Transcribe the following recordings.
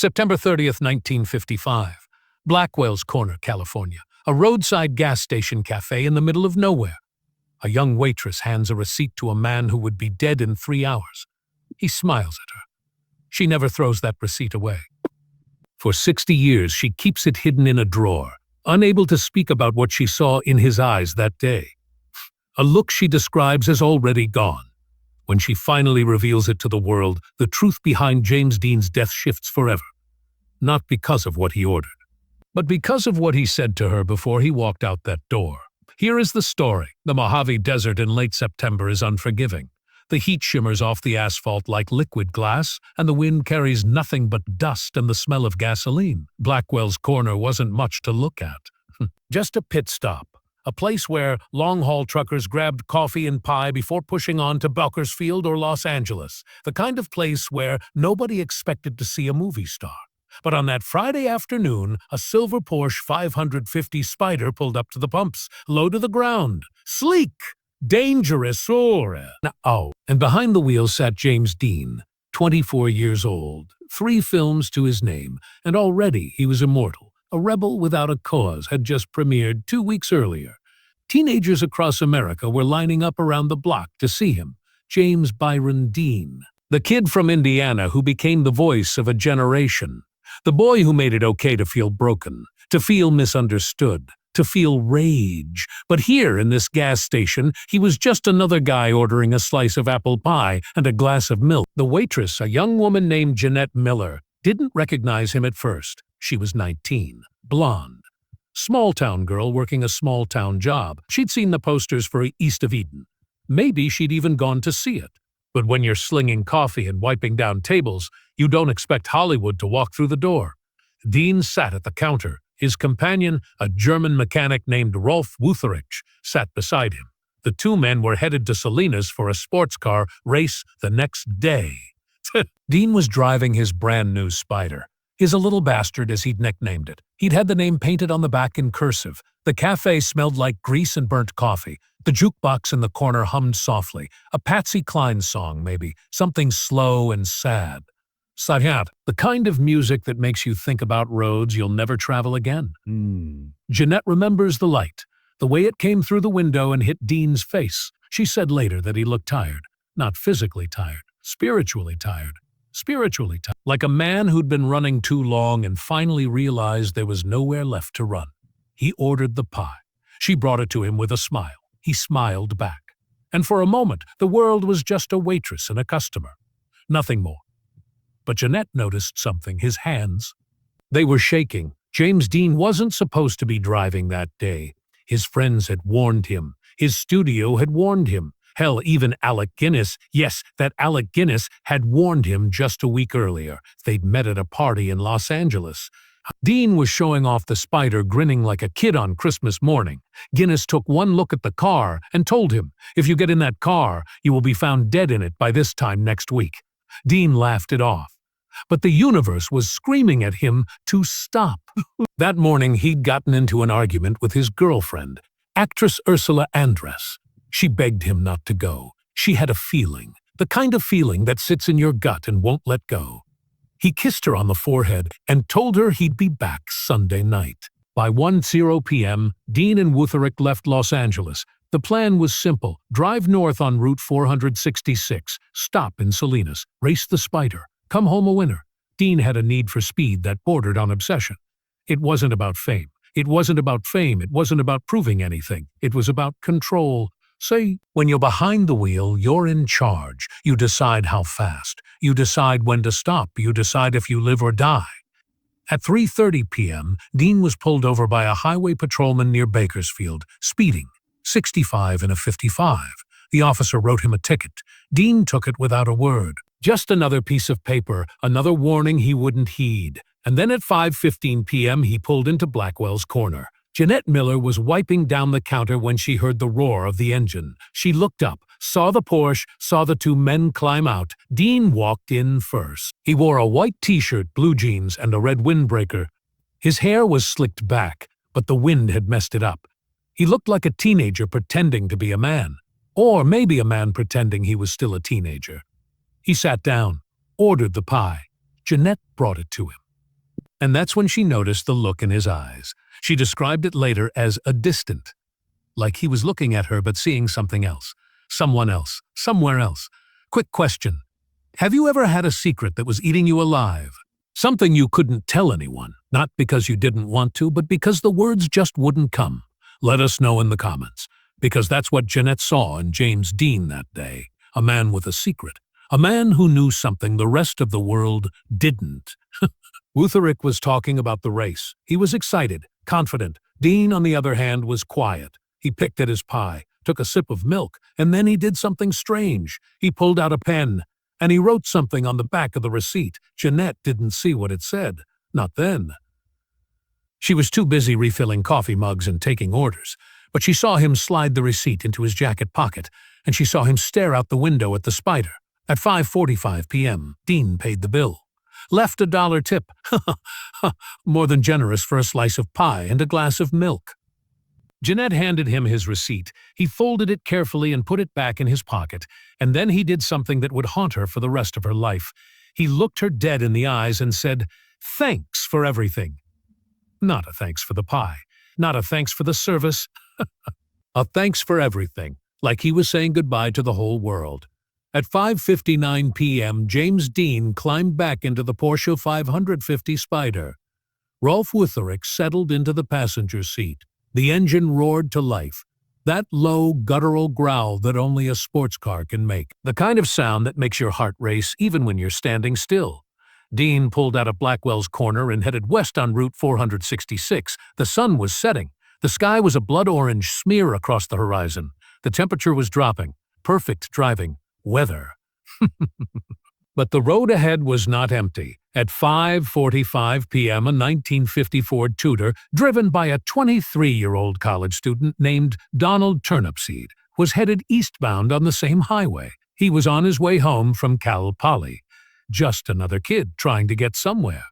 September 30th, 1955. Blackwell's Corner, California. A roadside gas station cafe in the middle of nowhere. A young waitress hands a receipt to a man who would be dead in 3 hours. He smiles at her. She never throws that receipt away. For 60 years, she keeps it hidden in a drawer, unable to speak about what she saw in his eyes that day. A look she describes as already gone. When she finally reveals it to the world, the truth behind James Dean's death shifts forever. Not because of what he ordered, but because of what he said to her before he walked out that door. Here is the story. The Mojave Desert in late September is unforgiving. The heat shimmers off the asphalt like liquid glass, and the wind carries nothing but dust and the smell of gasoline. Blackwell's Corner wasn't much to look at. Just a pit stop. A place where long-haul truckers grabbed coffee and pie before pushing on to Bakersfield or Los Angeles. The kind of place where nobody expected to see a movie star. But on that Friday afternoon, a silver Porsche 550 Spyder pulled up to the pumps, low to the ground. Sleek! Dangerous, and behind the wheel sat James Dean, 24 years old, 3 films to his name, and already he was immortal. A Rebel Without a Cause had just premiered 2 weeks earlier. Teenagers across America were lining up around the block to see him, James Byron Dean, the kid from Indiana who became the voice of a generation, the boy who made it okay to feel broken, to feel misunderstood, to feel rage. But here in this gas station, he was just another guy ordering a slice of apple pie and a glass of milk. The waitress, a young woman named Jeanette Miller, didn't recognize him at first. She was 19, blonde. Small-town girl working a small-town job. She'd seen the posters for East of Eden. Maybe she'd even gone to see it. But when you're slinging coffee and wiping down tables, you don't expect Hollywood to walk through the door. Dean sat at the counter. His companion, a German mechanic named Rolf Wutherich, sat beside him. The 2 men were headed to Salinas for a sports car race the next day. Dean was driving his brand-new Spyder. His a little bastard, as he'd nicknamed it. He'd had the name painted on the back in cursive. The cafe smelled like grease and burnt coffee. The jukebox in the corner hummed softly. A Patsy Cline song, maybe. Something slow and sad. Sayat, the kind of music that makes you think about roads you'll never travel again. Jeanette remembers the light, the way it came through the window and hit Dean's face. She said later that he looked tired. Not physically tired, spiritually tired. Spiritually tired. Like a man who'd been running too long and finally realized there was nowhere left to run. He ordered the pie. She brought it to him with a smile. He smiled back. And for a moment, the world was just a waitress and a customer. Nothing more. But Jeanette noticed something. His hands. They were shaking. James Dean wasn't supposed to be driving that day. His friends had warned him. His studio had warned him. Hell, even Alec Guinness, yes, that Alec Guinness had warned him just a week earlier. They'd met at a party in Los Angeles. Dean was showing off the Spyder, grinning like a kid on Christmas morning. Guinness took one look at the car and told him, "If you get in that car, you will be found dead in it by this time next week." Dean laughed it off. But the universe was screaming at him to stop. That morning, he'd gotten into an argument with his girlfriend, actress Ursula Andress. She begged him not to go. She had a feeling, the kind of feeling that sits in your gut and won't let go. He kissed her on the forehead and told her he'd be back Sunday night. By 1:00 p.m., Dean and Wutherich left Los Angeles. The plan was simple. Drive north on Route 466, stop in Salinas, race the Spyder, come home a winner. Dean had a need for speed that bordered on obsession. It wasn't about fame. It wasn't about fame. It wasn't about proving anything. It was about control. Say, when you're behind the wheel, you're in charge. You decide how fast. You decide when to stop. You decide if you live or die. At 3:30 p.m., Dean was pulled over by a highway patrolman near Bakersfield, speeding, 65 in a 55. The officer wrote him a ticket. Dean took it without a word. Just another piece of paper, another warning he wouldn't heed. And then at 5:15 p.m., he pulled into Blackwell's Corner. Jeanette Miller was wiping down the counter when she heard the roar of the engine. She looked up, saw the Porsche, saw the 2 men climb out. Dean walked in first. He wore a white t-shirt, blue jeans, and a red windbreaker. His hair was slicked back, but the wind had messed it up. He looked like a teenager pretending to be a man. Or maybe a man pretending he was still a teenager. He sat down, ordered the pie. Jeanette brought it to him. And that's when she noticed the look in his eyes. She described it later as a distant, like he was looking at her but seeing something else. Someone else. Somewhere else. Quick question. Have you ever had a secret that was eating you alive? Something you couldn't tell anyone, not because you didn't want to, but because the words just wouldn't come. Let us know in the comments, because that's what Jeanette saw in James Dean that day. A man with a secret. A man who knew something the rest of the world didn't. Wutherick was talking about the race. He was excited, confident. Dean, on the other hand, was quiet. He picked at his pie, took a sip of milk, and then he did something strange. He pulled out a pen, and he wrote something on the back of the receipt. Jeanette didn't see what it said. Not then. She was too busy refilling coffee mugs and taking orders, but she saw him slide the receipt into his jacket pocket, and she saw him stare out the window at the Spyder. At 5:45 p.m., Dean paid the bill. Left a $1 tip. More than generous for a slice of pie and a glass of milk. Jeanette handed him his receipt. He folded it carefully and put it back in his pocket, and then he did something that would haunt her for the rest of her life. He looked her dead in the eyes and said, "Thanks for everything." Not a thanks for the pie. Not a thanks for the service. A thanks for everything, like he was saying goodbye to the whole world. At 5:59 p.m., James Dean climbed back into the Porsche 550 Spyder. Rolf Wutherick settled into the passenger seat. The engine roared to life. That low, guttural growl that only a sports car can make. The kind of sound that makes your heart race even when you're standing still. Dean pulled out of Blackwell's corner and headed west on Route 466. The sun was setting. The sky was a blood-orange smear across the horizon. The temperature was dropping. Perfect driving weather. But the road ahead was not empty. At 5:45 p.m., a 1950 Ford Tudor, driven by a 23-year-old college student named Donald Turnipseed, was headed eastbound on the same highway. He was on his way home from Cal Poly. Just another kid trying to get somewhere.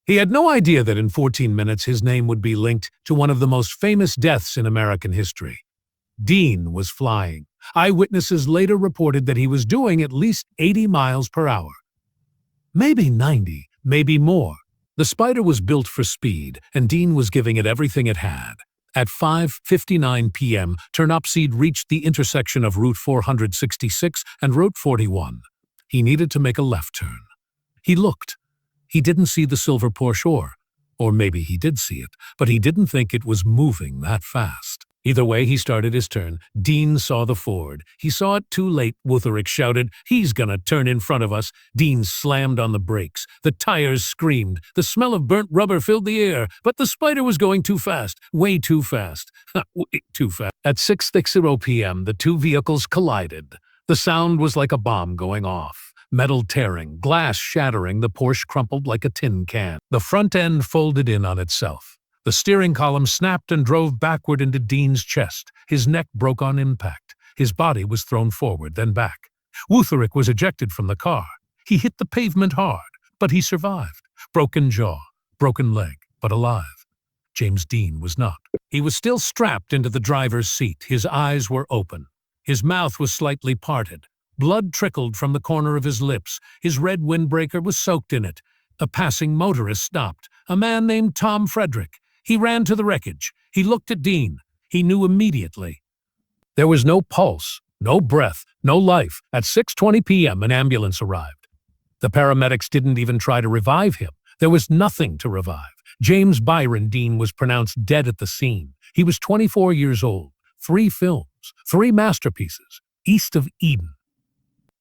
He had no idea that in 14 minutes his name would be linked to one of the most famous deaths in American history. Dean was flying. Eyewitnesses later reported that he was doing at least 80 miles per hour. Maybe 90, maybe more. The Spyder was built for speed, and Dean was giving it everything it had. At 5:59 p.m., Turnipseed reached the intersection of Route 466 and Route 41. He needed to make a left turn. He looked. He didn't see the silver Porsche, or maybe he did see it, but he didn't think it was moving that fast. Either way, he started his turn. Dean saw the Ford. He saw it too late. Wutherick shouted, "He's gonna turn in front of us." Dean slammed on the brakes. The tires screamed. The smell of burnt rubber filled the air, but the Spyder was going too fast. Way too fast. Way too fast. At 6:60 p.m., the two vehicles collided. The sound was like a bomb going off. Metal tearing, glass shattering, the Porsche crumpled like a tin can. The front end folded in on itself. The steering column snapped and drove backward into Dean's chest. His neck broke on impact. His body was thrown forward, then back. Wutherick was ejected from the car. He hit the pavement hard, but he survived. Broken jaw, broken leg, but alive. James Dean was not. He was still strapped into the driver's seat. His eyes were open. His mouth was slightly parted. Blood trickled from the corner of his lips. His red windbreaker was soaked in it. A passing motorist stopped. A man named Tom Frederick. He ran to the wreckage. He looked at Dean. He knew immediately. There was no pulse, no breath, no life. At 6:20 p.m., an ambulance arrived. The paramedics didn't even try to revive him. There was nothing to revive. James Byron Dean was pronounced dead at the scene. He was 24 years old. 3 films, 3 masterpieces. East of Eden.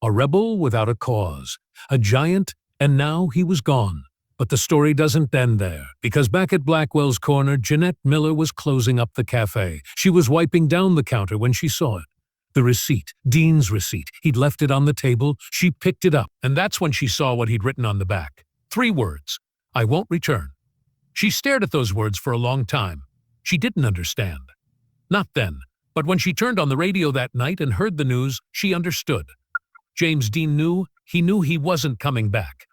A rebel without a cause. A giant, and now he was gone. But the story doesn't end there, because back at Blackwell's corner, Jeanette Miller was closing up the café. She was wiping down the counter when she saw it. The receipt, Dean's receipt. He'd left it on the table. She picked it up, and that's when she saw what he'd written on the back. 3 words. "I won't return." She stared at those words for a long time. She didn't understand. Not then, but when she turned on the radio that night and heard the news, she understood. James Dean knew he wasn't coming back.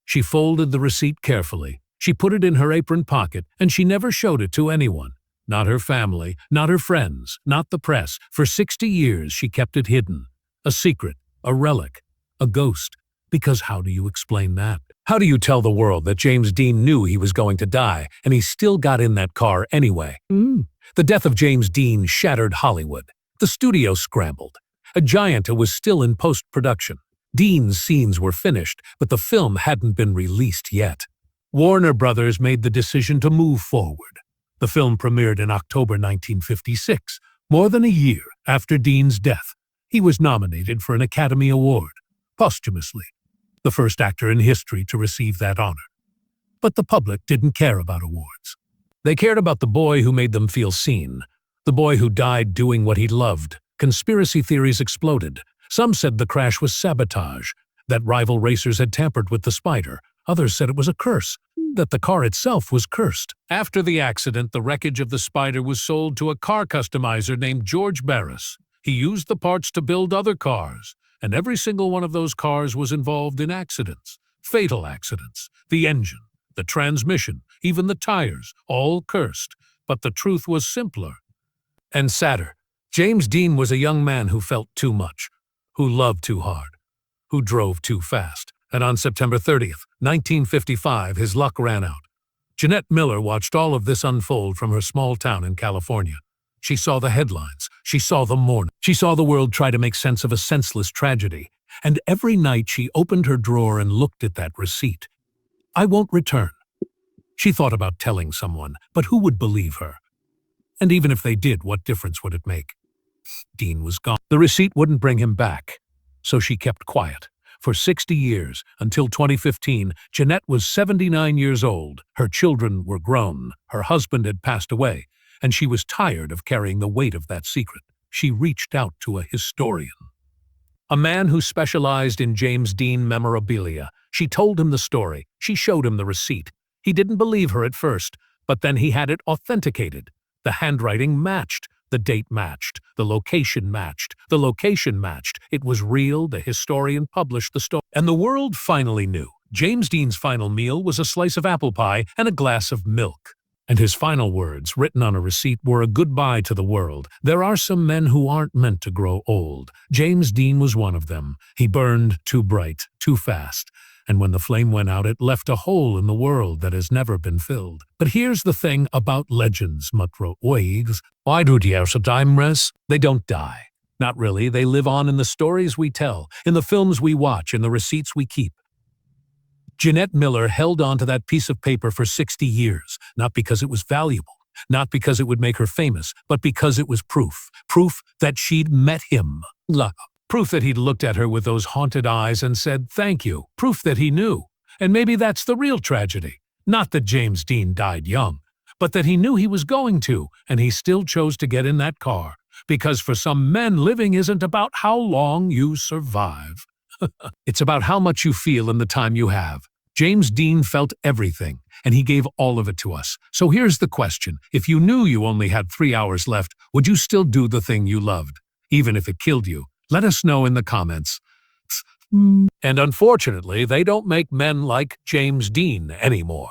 She folded the receipt carefully. She put it in her apron pocket, and she never showed it to anyone. Not her family, not her friends, not the press. For 60 years she kept it hidden. A secret, a relic, a ghost. Because how do you explain that? How do you tell the world that James Dean knew he was going to die and he still got in that car anyway? The death of James Dean shattered Hollywood. The studio scrambled. A giant who was still in post-production. Dean's scenes were finished, but the film hadn't been released yet. Warner Brothers made the decision to move forward. The film premiered in October 1956, more than a year after Dean's death. He was nominated for an Academy Award, posthumously, the first actor in history to receive that honor. But the public didn't care about awards. They cared about the boy who made them feel seen, the boy who died doing what he loved. Conspiracy theories exploded. Some said the crash was sabotage, that rival racers had tampered with the Spyder. Others said it was a curse, that the car itself was cursed. After the accident, the wreckage of the Spyder was sold to a car customizer named George Barris. He used the parts to build other cars, and every single one of those cars was involved in accidents, fatal accidents. The engine, the transmission, even the tires, all cursed. But the truth was simpler and sadder. James Dean was a young man who felt too much, who loved too hard, who drove too fast. And on September 30th, 1955, his luck ran out. Jeanette Miller watched all of this unfold from her small town in California. She saw the headlines. She saw the mourning. She saw the world try to make sense of a senseless tragedy. And every night she opened her drawer and looked at that receipt. "I won't return." She thought about telling someone, but who would believe her? And even if they did, what difference would it make? Dean was gone. The receipt wouldn't bring him back. So she kept quiet. For 60 years, until 2015, Jeanette was 79 years old. Her children were grown. Her husband had passed away, and she was tired of carrying the weight of that secret. She reached out to a historian, a man who specialized in James Dean memorabilia. She told him the story. She showed him the receipt. He didn't believe her at first, but then he had it authenticated. The handwriting matched. The date matched. The location matched. The location matched. It was real. The historian published the story. And the world finally knew. James Dean's final meal was a slice of apple pie and a glass of milk. And his final words, written on a receipt, were a goodbye to the world. There are some men who aren't meant to grow old. James Dean was one of them. He burned too bright, too fast. And when the flame went out, it left a hole in the world that has never been filled. But here's the thing about legends, Mutro Oigs. Why do times? They don't die. Not really. They live on in the stories we tell, in the films we watch, in the receipts we keep. Jeanette Miller held on to that piece of paper for 60 years, not because it was valuable, not because it would make her famous, but because it was proof. Proof that she'd met him. Proof that he'd looked at her with those haunted eyes and said, "Thank you." Proof that he knew. And maybe that's the real tragedy. Not that James Dean died young, but that he knew he was going to, and he still chose to get in that car. Because for some men, living isn't about how long you survive. It's about how much you feel in the time you have. James Dean felt everything, and he gave all of it to us. So here's the question. If you knew you only had 3 hours left, would you still do the thing you loved, even if it killed you? Let us know in the comments. And unfortunately, they don't make men like James Dean anymore.